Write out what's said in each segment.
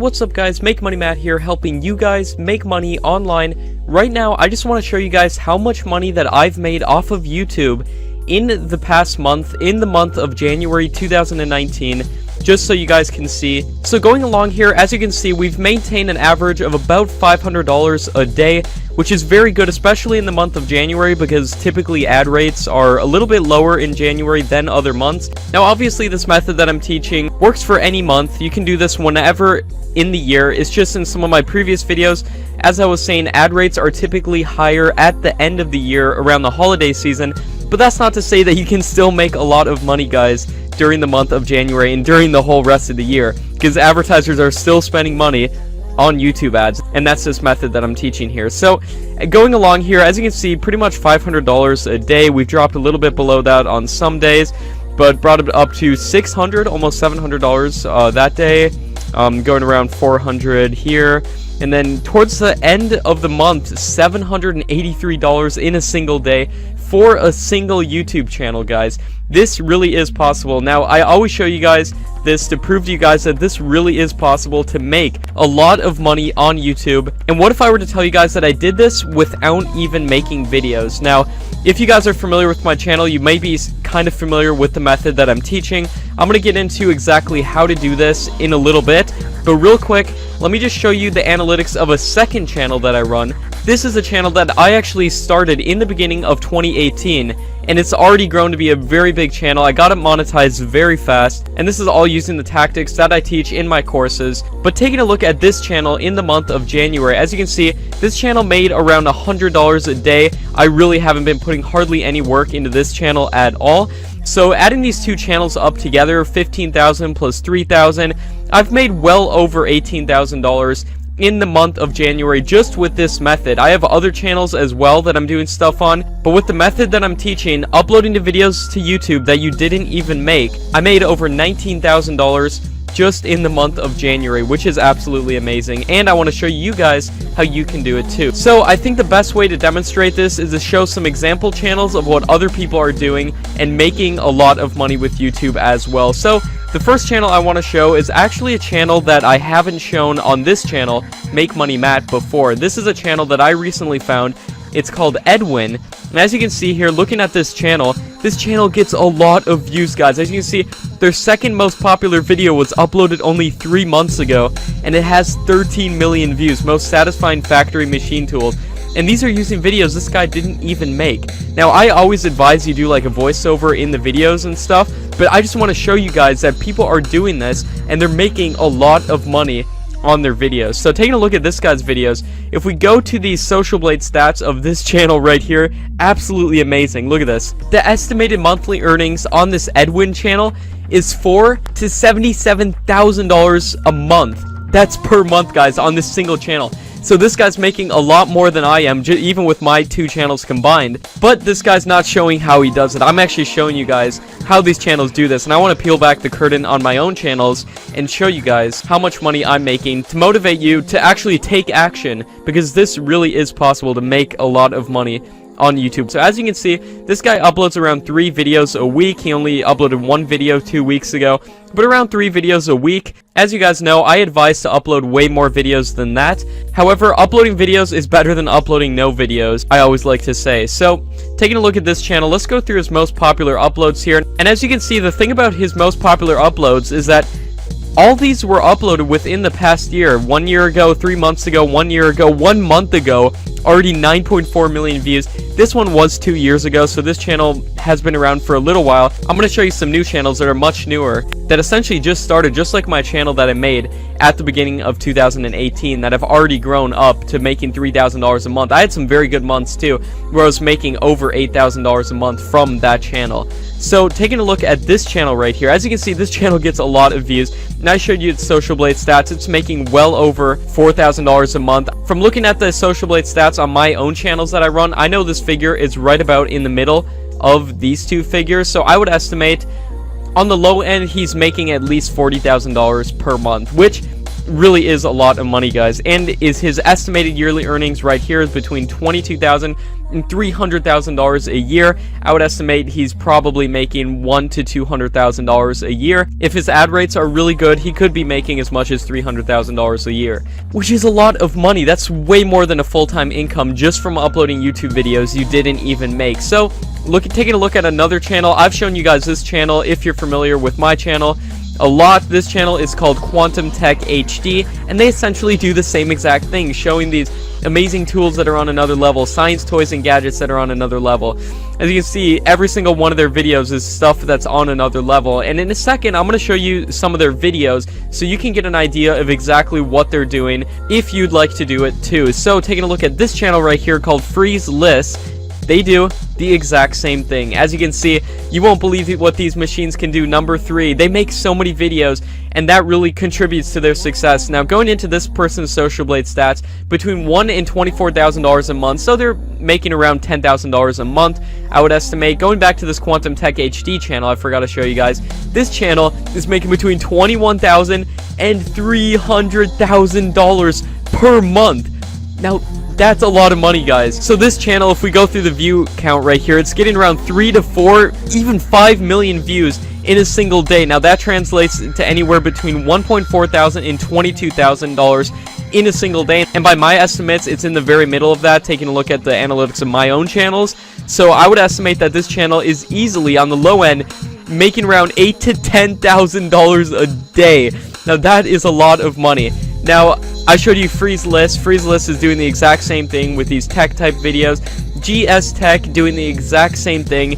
what's up guys, Make Money Matt here, helping you guys make money online. Right now, I just want to show you guys how much money that I've made off of YouTube in the past month, in the month of January 2019, just so you guys can see. So going along here, as you can see, we've maintained an average of about $500 a day, which is very good, especially in the month of January, because typically ad rates are a little bit lower in January than other months. Now, obviously, this method that I'm teaching works for any month. You can do this whenever in the year. It's just in some of my previous videos, as I was saying, ad rates are typically higher at the end of the year around the holiday season, but that's not to say that you can still make a lot of money, guys, during the month of January and during the whole rest of the year, because advertisers are still spending money on YouTube ads, and that's this method that I'm teaching here. So going along here, as you can see, pretty much $500 a day. We've dropped a little bit below that on some days, but brought it up to $600, almost $700 that day, going around $400 here. And then towards the end of the month, $783 in a single day for a single YouTube channel, guys. This really is possible. Now, I always show you guys this to prove to you guys that this really is possible to make a lot of money on YouTube. And what if I were to tell you guys that I did this without even making videos? Now, if you guys are familiar with my channel, you may be kind of familiar with the method that I'm teaching. I'm going to get into exactly how to do this in a little bit, but real quick, let me just show you the analytics of a second channel that I run. This is a channel that I actually started in the beginning of 2018, and it's already grown to be a very big channel. I got it monetized very fast, and this is all using the tactics that I teach in my courses. But taking a look at this channel in the month of January, as you can see, this channel made around $100 a day. I really haven't been putting hardly any work into this channel at all. So adding these two channels up together, 15,000 plus 3,000, I've made well over $18,000 in the month of January just with this method. I have other channels as well that I'm doing stuff on, but with the method that I'm teaching, uploading the videos to YouTube that you didn't even make, I made over $19,000 just in the month of January, which is absolutely amazing, and I want to show you guys how you can do it too. So I think the best way to demonstrate this is to show some example channels of what other people are doing and making a lot of money with YouTube as well. So the first channel I want to show is actually a channel that I haven't shown on this channel, Make Money Matt, before. This is a channel that I recently found. It's called Edwin, and as you can see here, looking at this channel gets a lot of views, guys. As you can see, their second most popular video was uploaded only 3 months ago, and it has 13 million views. Most satisfying factory machine tools. And these are using videos this guy didn't even make. Now, I always advise you do like a voiceover in the videos and stuff, but I just want to show you guys that people are doing this, and they're making a lot of money on their videos. So taking a look at this guy's videos, if we go to the Social Blade stats of this channel right here, absolutely amazing. Look at this. The estimated monthly earnings on this Edwin channel is $4,000 to $77,000 a month. That's per month, guys, on this single channel. So this guy's making a lot more than I am, even with my two channels combined. But this guy's not showing how he does it. I'm actually showing you guys how these channels do this. And I want to peel back the curtain on my own channels and show you guys how much money I'm making to motivate you to actually take action, because this really is possible to make a lot of money on YouTube. So as you can see, this guy uploads around 3 videos a week. He only uploaded 1 video 2 weeks ago, but around 3 videos a week. As you guys know, I advise to upload way more videos than that. However, uploading videos is better than uploading no videos, I always like to say. So taking a look at this channel, let's go through his most popular uploads here. And as you can see, the thing about his most popular uploads is that all these were uploaded within the past year. 1 year ago, 3 months ago, 1 year ago, 1 month ago, already 9.4 million views. This one was 2 years ago, so this channel has been around for a little while. I'm going to show you some new channels that are much newer, that essentially just started, just like my channel that I made at the beginning of 2018, that have already grown up to making $3,000 a month. I had some very good months too, where I was making over $8,000 a month from that channel. So taking a look at this channel right here, as you can see, this channel gets a lot of views, and I showed you its Social Blade stats. It's making well over $4,000 a month. From looking at the Social Blade stats on my own channels that I run, I know this figure is right about in the middle of these two figures, so I would estimate on the low end he's making at least $40,000 per month, which really is a lot of money, guys. And is his estimated yearly earnings right here is between $22,000 and $300,000 a year. I would estimate he's probably making $100,000 to $200,000 a year. If his ad rates are really good, he could be making as much as $300,000 a year, which is a lot of money. That's way more than a full-time income just from uploading YouTube videos you didn't even make. So taking a look at another channel. I've shown you guys this channel if you're familiar with my channel a lot. This channel is called Quantum Tech HD, and they essentially do the same exact thing, showing these amazing tools that are on another level, science toys and gadgets that are on another level. As you can see, every single one of their videos is stuff that's on another level, and in a second I'm going to show you some of their videos so you can get an idea of exactly what they're doing if you'd like to do it too. So taking a look at this channel right here called Freeze List, they do the exact same thing. As you can see, you won't believe what these machines can do. Number 3, they make so many videos, and that really contributes to their success. Now, going into this person's Social Blade stats, between $1,000 and $24,000 a month, so they're making around $10,000 a month, I would estimate. Going back to this Quantum Tech HD channel, I forgot to show you guys, this channel is making between $21,000 and $300,000 per month. Now, that's a lot of money, guys. So this channel, if we go through the view count right here, it's getting around 3 to 4, even 5 million views in a single day. Now that translates to anywhere between $1.4 thousand and $22,000 in a single day. And by my estimates, it's in the very middle of that, taking a look at the analytics of my own channels. So I would estimate that this channel is easily, on the low end, making around $8,000 to $10,000 a day. Now that is a lot of money. Now, I showed you Freeze List. Freeze List is doing the exact same thing with these tech type videos. GS Tech doing the exact same thing.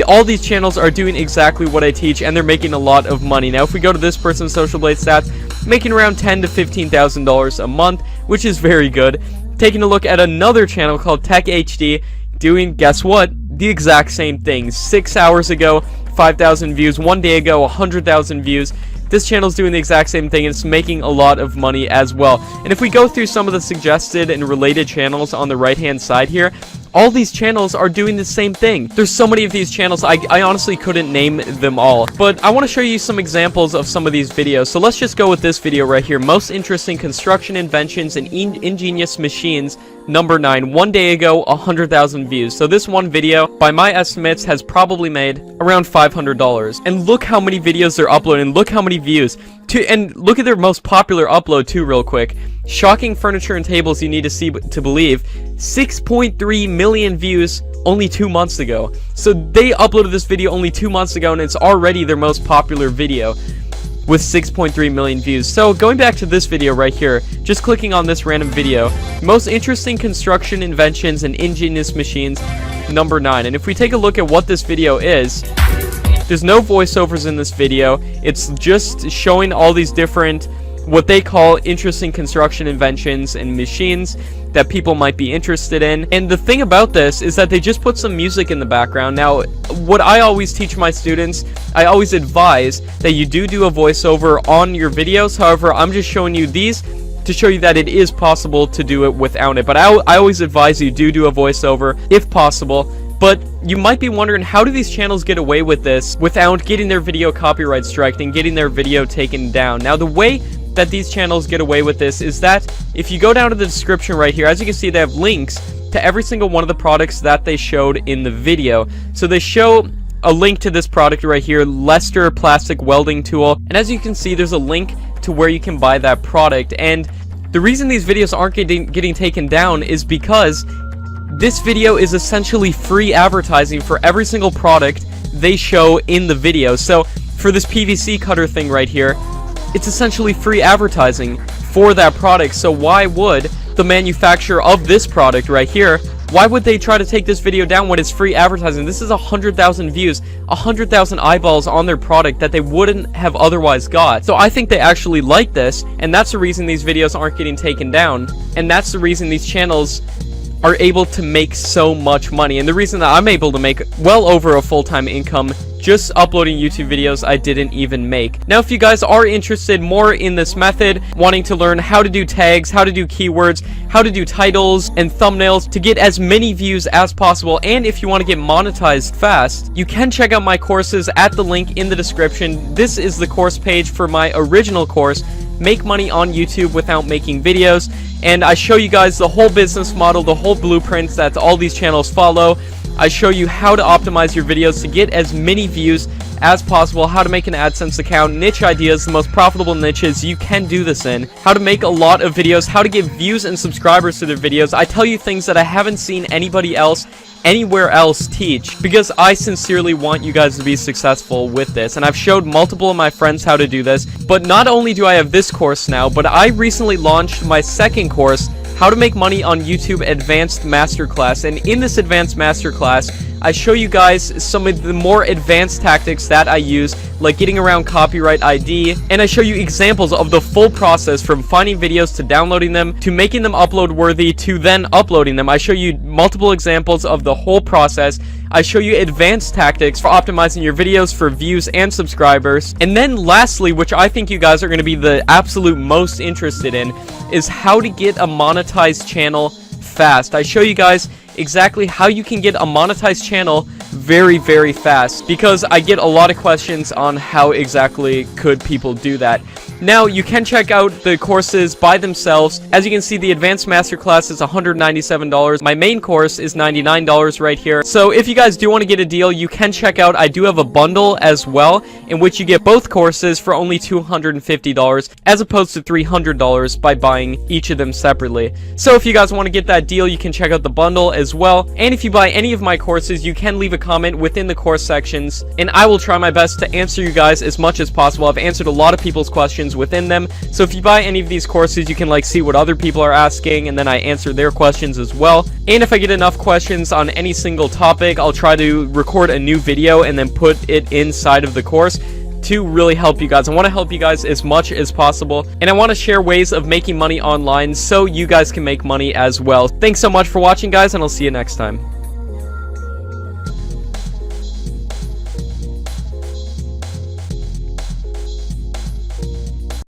All these channels are doing exactly what I teach, and they're making a lot of money. Now, if we go to this person's Social Blade stats, making around $10,000 to $15,000 a month, which is very good. Taking a look at another channel called Tech HD, doing, guess what? The exact same thing. 6 hours ago, 5,000 views. 1 day ago, 100,000 views. This channel is doing the exact same thing, and it's making a lot of money as well. And if we go through some of the suggested and related channels on the right hand side here, all these channels are doing the same thing. There's so many of these channels, I honestly couldn't name them all, but I want to show you some examples of some of these videos. So let's just go with this video right here. Most interesting construction inventions and ingenious machines, number 9. 1 day ago, 100,000 views. So this one video, by my estimates, has probably made around $500. And look how many videos they're uploading. Look how many views. And look at their most popular upload too, real quick. Shocking furniture and tables you need to see to believe. 6.3 million views only 2 months ago. So they uploaded this video only 2 months ago, and it's already their most popular video with 6.3 million views. So going back to this video right here, just clicking on this random video, most interesting construction inventions and ingenious machines, number 9. And if we take a look at what this video is, there's no voiceovers in this video. It's just showing all these different, what they call interesting construction inventions and machines that people might be interested in. And the thing about this is that they just put some music in the background. Now, what I always teach my students, I always advise that you do a voiceover on your videos. However, I'm just showing you these to show you that it is possible to do it without it. But I always advise you do a voiceover if possible. But you might be wondering, how do these channels get away with this without getting their video copyright striked and getting their video taken down? Now, the way that these channels get away with this is that if you go down to the description right here, as you can see, they have links to every single one of the products that they showed in the video. So they show a link to this product right here, Lester plastic welding tool, and as you can see, there's a link to where you can buy that product. And the reason these videos aren't getting taken down is because this video is essentially free advertising for every single product they show in the video. So for this PVC cutter thing right here, it's essentially free advertising for that product. So why would the manufacturer of this product right here, why would they try to take this video down when it's free advertising? This is 100,000 views, 100,000 eyeballs on their product that they wouldn't have otherwise got. So I think they actually like this, and that's the reason these videos aren't getting taken down, and that's the reason these channels are able to make so much money, and the reason that I'm able to make well over a full-time income just uploading YouTube videos I didn't even make. Now, if you guys are interested more in this method, wanting to learn how to do tags, how to do keywords, how to do titles and thumbnails to get as many views as possible, and if you want to get monetized fast, you can check out my courses at the link in the description. This is the course page for my original course, make money on YouTube without making videos, and I show you guys the whole business model, the whole blueprints that all these channels follow. I show you how to optimize your videos to get as many views as possible, how to make an AdSense account, niche ideas, the most profitable niches you can do this in, how to make a lot of videos, how to get views and subscribers to their videos. I tell you things that I haven't seen anybody else anywhere else teach, because I sincerely want you guys to be successful with this, and I've showed multiple of my friends how to do this. But not only do I have this course now, but I recently launched my second course, How to Make Money on YouTube Advanced Masterclass, and in this Advanced Masterclass, I show you guys some of the more advanced tactics that I use, like getting around copyright ID, and I show you examples of the full process from finding videos to downloading them, to making them upload worthy, to then uploading them. I show you multiple examples of the whole process. I show you advanced tactics for optimizing your videos for views and subscribers. And then lastly, which I think you guys are going to be the absolute most interested in, is how to get a monetized channel fast. I show you guys exactly how you can get a monetized channel very, very fast, because I get a lot of questions on how exactly could people do that. Now, you can check out the courses by themselves. As you can see, the Advanced Masterclass is $197. My main course is $99 right here. So if you guys do want to get a deal, you can check out, I do have a bundle as well, in which you get both courses for only $250, as opposed to $300 by buying each of them separately. So if you guys want to get that deal, you can check out the bundle as well. And if you buy any of my courses, you can leave a comment within the course sections, and I will try my best to answer you guys as much as possible. I've answered a lot of people's questions within them, so if you buy any of these courses, you can like see what other people are asking, and then I answer their questions as well. And if I get enough questions on any single topic, I'll try to record a new video and then put it inside of the course to really help you guys. I want to help you guys as much as possible, and I want to share ways of making money online so you guys can make money as well. Thanks so much for watching, guys, and I'll see you next time.